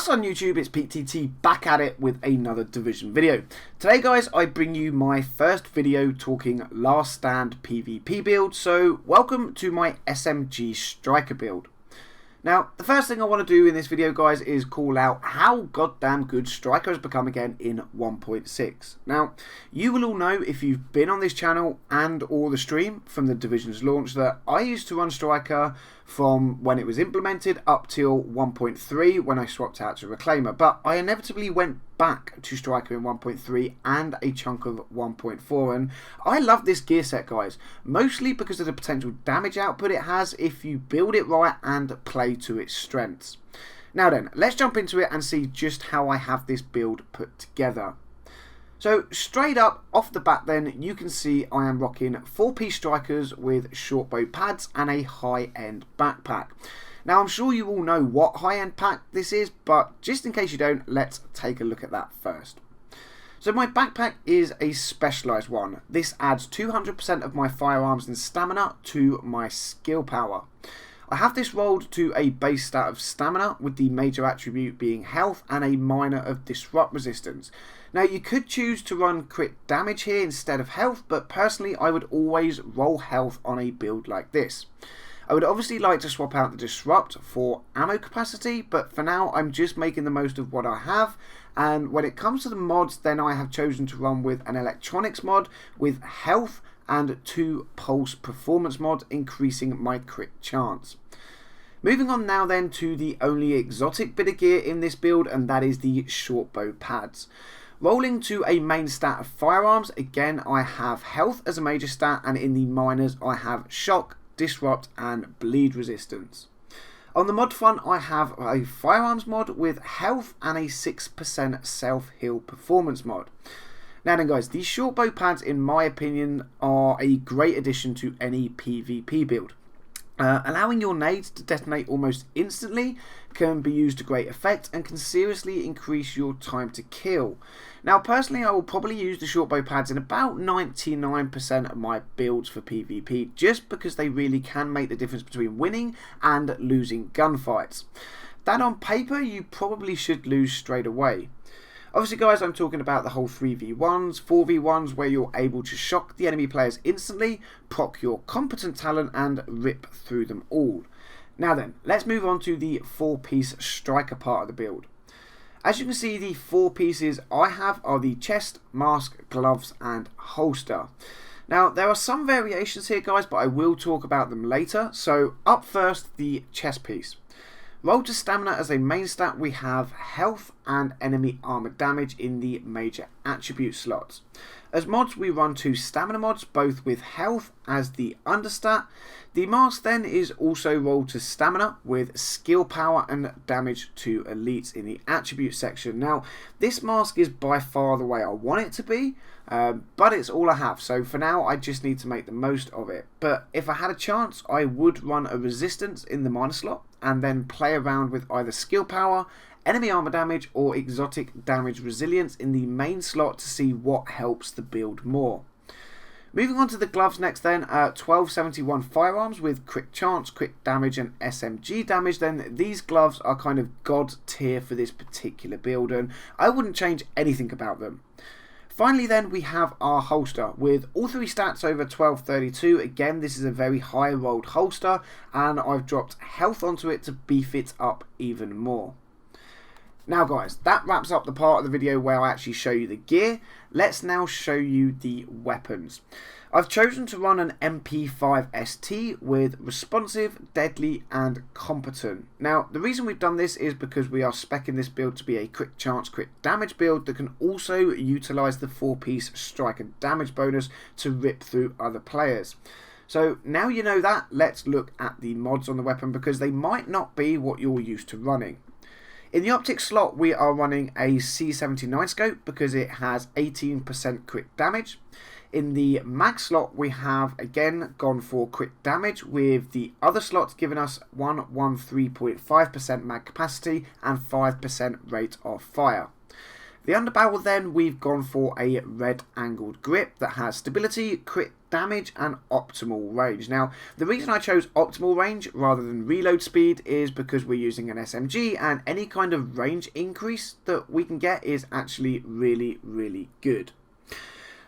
What's on YouTube? It's PTT back at it with another Division video. Today guys, I bring you my first video talking Last Stand PvP build, so welcome to my SMG Striker build. Now, the first thing I want to do in this video guys is call out how goddamn good Striker has become again in 1.6. Now, you will all know if you've been on this channel and or the stream from the Division's launch that I used to run Striker from when it was implemented up till 1.3 when I swapped out to Reclaimer, but I inevitably went back to Striker in 1.3 and a chunk of 1.4, and I love this gear set guys, mostly because of the potential damage output it has if you build it right and play to its strengths. Now then, let's jump into it and see just how I have this build put together. So straight up off the bat then, you can see I am rocking 4-piece strikers with short bow pads and a high-end backpack. Now I'm sure you all know what high-end pack this is, but just in case you don't, let's take a look at that first. So my backpack is a specialised one. This adds 200% of my firearms and stamina to my skill power. I have this rolled to a base stat of stamina with the major attribute being health and a minor of disrupt resistance. Now you could choose to run crit damage here instead of health, but personally I would always roll health on a build like this. I would obviously like to swap out the disrupt for ammo capacity, but for now I'm just making the most of what I have. And when it comes to the mods, then I have chosen to run with an electronics mod with health and 2 pulse performance mod, increasing my crit chance. Moving on now then to the only exotic bit of gear in this build, and that is the short bow pads. Rolling to a main stat of firearms, again I have health as a major stat, and in the minors I have shock, disrupt and bleed resistance. On the mod front, I have a firearms mod with health and a 6% self-heal performance mod. Now then guys, these short bow pads in my opinion are a great addition to any PvP build. Allowing your nades to detonate almost instantly can be used to great effect and can seriously increase your time to kill. Now personally I will probably use the short bow pads in about 99% of my builds for PvP, just because they really can make the difference between winning and losing gunfights. That on paper you probably should lose straight away. Obviously guys, I'm talking about the whole 3v1s, 4v1s where you're able to shock the enemy players instantly, proc your competent talent and rip through them all. Now then, let's move on to the 4-piece striker part of the build. As you can see, the 4 pieces I have are the chest, mask, gloves and holster. Now there are some variations here guys, but I will talk about them later. So up first, the chest piece. Roll to stamina as a main stat, we have health and enemy armor damage in the major attribute slots. As mods we run 2 stamina mods, both with health as the understat. The mask then is also rolled to stamina with skill power and damage to elites in the attribute section. Now this mask is by far the way I want it to be, but it's all I have, so for now I just need to make the most of it. But if I had a chance I would run a resistance in the minor slot and then play around with either skill power, enemy armor damage or exotic damage resilience in the main slot to see what helps the build more. Moving on to the gloves next then, 1271 firearms with crit chance, crit damage and SMG damage. Then these gloves are kind of god tier for this particular build and I wouldn't change anything about them. Finally then we have our holster with all 3 stats over 1232. Again, this is a very high rolled holster and I've dropped health onto it to beef it up even more. Now guys, that wraps up the part of the video where I actually show you the gear. Let's now show you the weapons. I've chosen to run an MP5 ST with responsive, deadly and competent. Now the reason we've done this is because we are speccing this build to be a crit chance, crit damage build that can also utilise the 4-piece striker damage bonus to rip through other players. So now you know that, let's look at the mods on the weapon because they might not be what you're used to running. In the optic slot we are running a C79 scope because it has 18% crit damage. In the mag slot we have again gone for crit damage, with the other slots giving us 113.5% mag capacity and 5% rate of fire. The underbarrel then, we've gone for a red angled grip that has stability, crit damage and optimal range. Now, the reason I chose optimal range rather than reload speed is because we're using an SMG, and any kind of range increase that we can get is actually really good.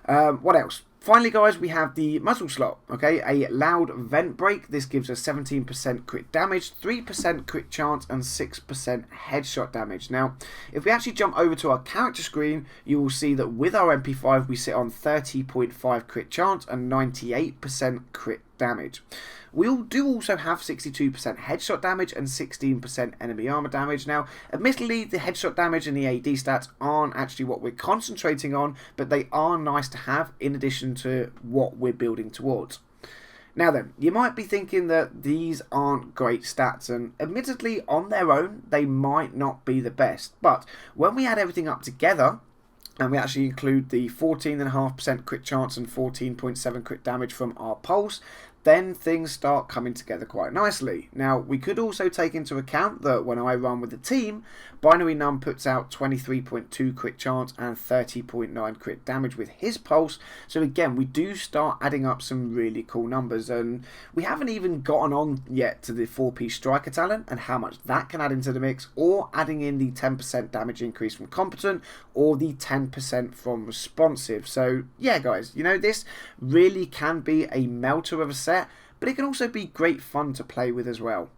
What else? Finally, guys, we have the muzzle slot, okay? A loud vent break. This gives us 17% crit damage, 3% crit chance, and 6% headshot damage. Now, if we actually jump over to our character screen, you will see that with our MP5, we sit on 30.5 crit chance and 98% crit damage. We do also have 62% headshot damage and 16% enemy armor damage. Now, admittedly, the headshot damage and the AD stats aren't actually what we're concentrating on, but they are nice to have in addition to what we're building towards. Now then, you might be thinking that these aren't great stats, and admittedly, on their own, they might not be the best. But when we add everything up together, and we actually include the 14.5% crit chance and 14.7 crit damage from our pulse, then things start coming together quite nicely. Now, we could also take into account that when I run with the team, Binary Num puts out 23.2 crit chance and 30.9 crit damage with his pulse. So again, we do start adding up some really cool numbers, and we haven't even gotten on yet to the 4-piece striker talent and how much that can add into the mix, or adding in the 10% damage increase from competent or the 10% from responsive. So yeah, guys, you know, this really can be a melter of a set, but it can also be great fun to play with as well.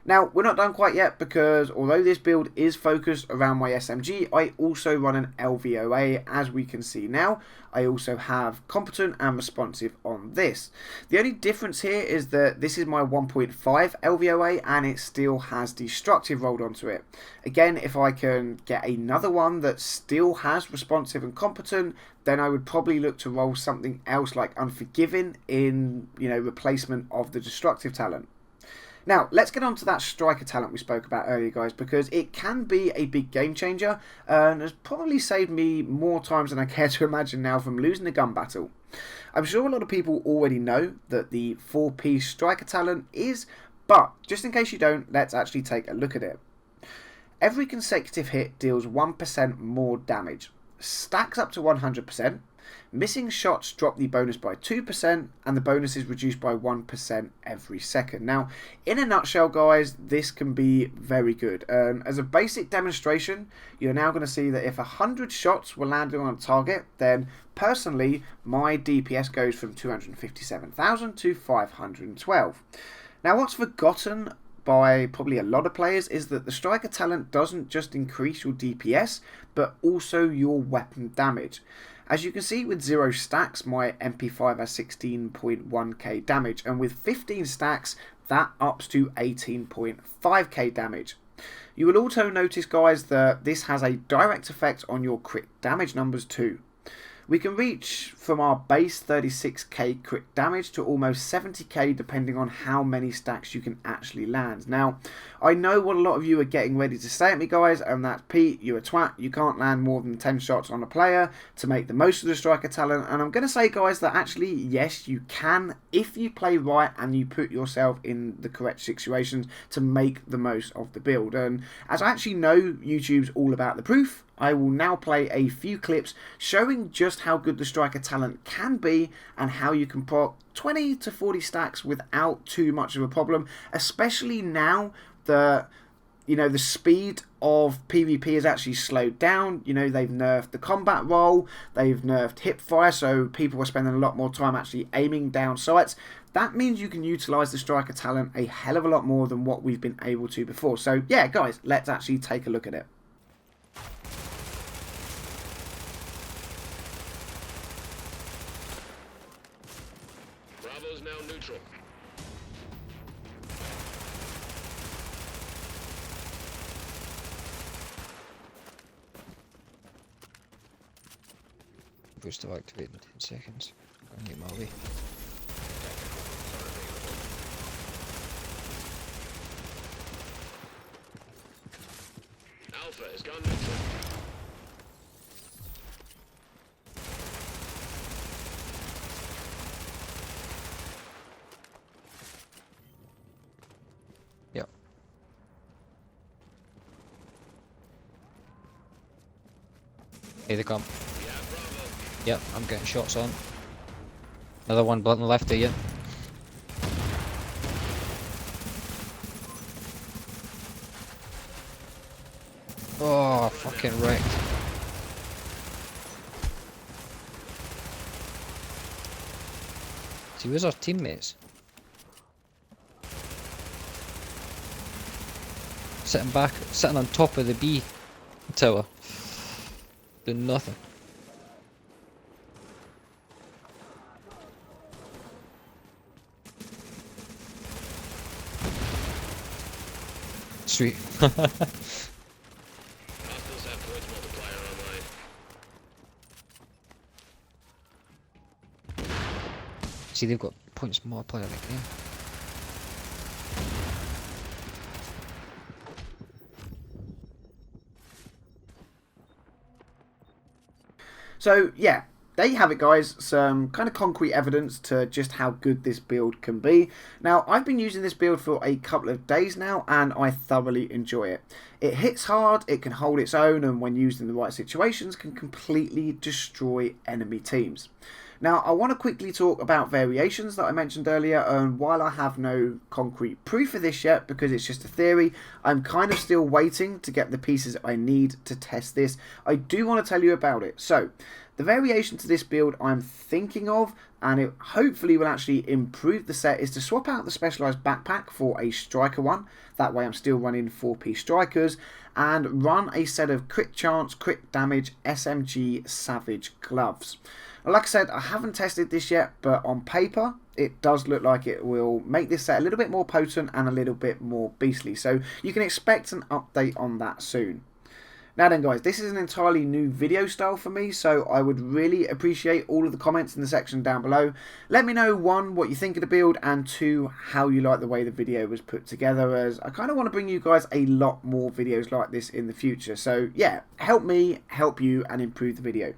Now, we're not done quite yet, because although this build is focused around my SMG, I also run an LVOA, as we can see now. I also have competent and responsive on this. The only difference here is that this is my 1.5 LVOA and it still has destructive rolled onto it. Again, if I can get another one that still has responsive and competent, then I would probably look to roll something else like Unforgiving in, replacement of the destructive talent. Now, let's get on to that striker talent we spoke about earlier, guys, because it can be a big game changer and has probably saved me more times than I care to imagine now from losing a gun battle. I'm sure a lot of people already know that the 4-piece striker talent is, but just in case you don't, let's actually take a look at it. Every consecutive hit deals 1% more damage, stacks up to 100%, missing shots drop the bonus by 2%, and the bonus is reduced by 1% every second. Now, in a nutshell, guys, this can be very good. As a basic demonstration, you're now going to see that if 100 shots were landed on a target, then personally, my DPS goes from 257,000 to 512. Now, what's forgotten by probably a lot of players is that the striker talent doesn't just increase your DPS, but also your weapon damage. As you can see, with 0 stacks, my MP5 has 16.1k damage, and with 15 stacks, that ups to 18.5k damage. You will also notice, guys, that this has a direct effect on your crit damage numbers too. We can reach from our base 36k crit damage to almost 70k depending on how many stacks you can actually land. Now, I know what a lot of you are getting ready to say at me, guys, and that's, Pete, you're a twat. You can't land more than 10 shots on a player to make the most of the striker talent. And I'm going to say, guys, that actually, yes, you can if you play right and you put yourself in the correct situations to make the most of the build. And as I actually know YouTube's all about the proof, I will now play a few clips showing just how good the striker talent can be and how you can proc 20 to 40 stacks without too much of a problem, especially now that the speed of PvP has actually slowed down. They've nerfed the combat roll, they've nerfed hip fire, so people are spending a lot more time actually aiming down sights. That means you can utilise the striker talent a hell of a lot more than what we've been able to before. So yeah, guys, let's actually take a look at it. Bravo's now neutral. Boost to activate in 10 seconds. I'll get my way. Alpha has gone neutral. Yep. Here they come. Yep, I'm getting shots on. Another one on the left of you. Oh, fucking wrecked. See, where's our teammates? Sitting on top of the B tower. Doing nothing. Sweet. See, they've got points multiplier right there. So yeah, there you have it guys, some kind of concrete evidence to just how good this build can be. Now I've been using this build for a couple of days now and I thoroughly enjoy it. It hits hard, it can hold its own, and when used in the right situations can completely destroy enemy teams. Now I want to quickly talk about variations that I mentioned earlier, and while I have no concrete proof of this yet because it's just a theory, I'm kind of still waiting to get the pieces I need to test this. I do want to tell you about it. So the variation to this build I'm thinking of, and it hopefully will actually improve the set, is to swap out the specialised backpack for a striker one. That way I'm still running 4P strikers, and run a set of crit chance, crit damage, SMG Savage gloves. Like I said, I haven't tested this yet, but on paper it does look like it will make this set a little bit more potent and a little bit more beastly. So you can expect an update on that soon. Now then guys, this is an entirely new video style for me, so I would really appreciate all of the comments in the section down below. Let me know, 1, what you think of the build, and 2, how you like the way the video was put together, as I kind of want to bring you guys a lot more videos like this in the future. So yeah, help me, help you, and improve the video.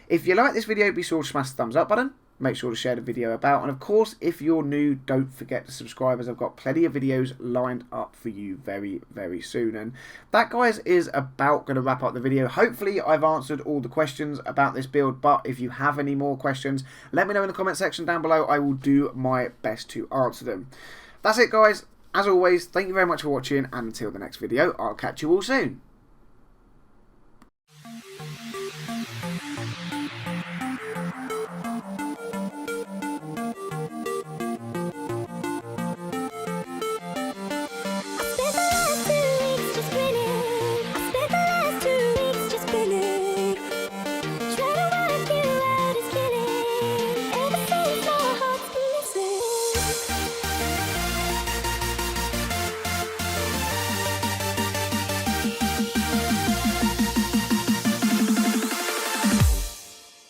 If you like this video, be sure to smash the thumbs up button. Make sure to share the video about, and of course if you're new, don't forget to subscribe, as I've got plenty of videos lined up for you very, very soon. And that guys is about going to wrap up the video. Hopefully I've answered all the questions about this build, but if you have any more questions, let me know in the comment section down below. I will do my best to answer them. That's it guys, as always, thank you very much for watching, and until the next video, I'll catch you all soon.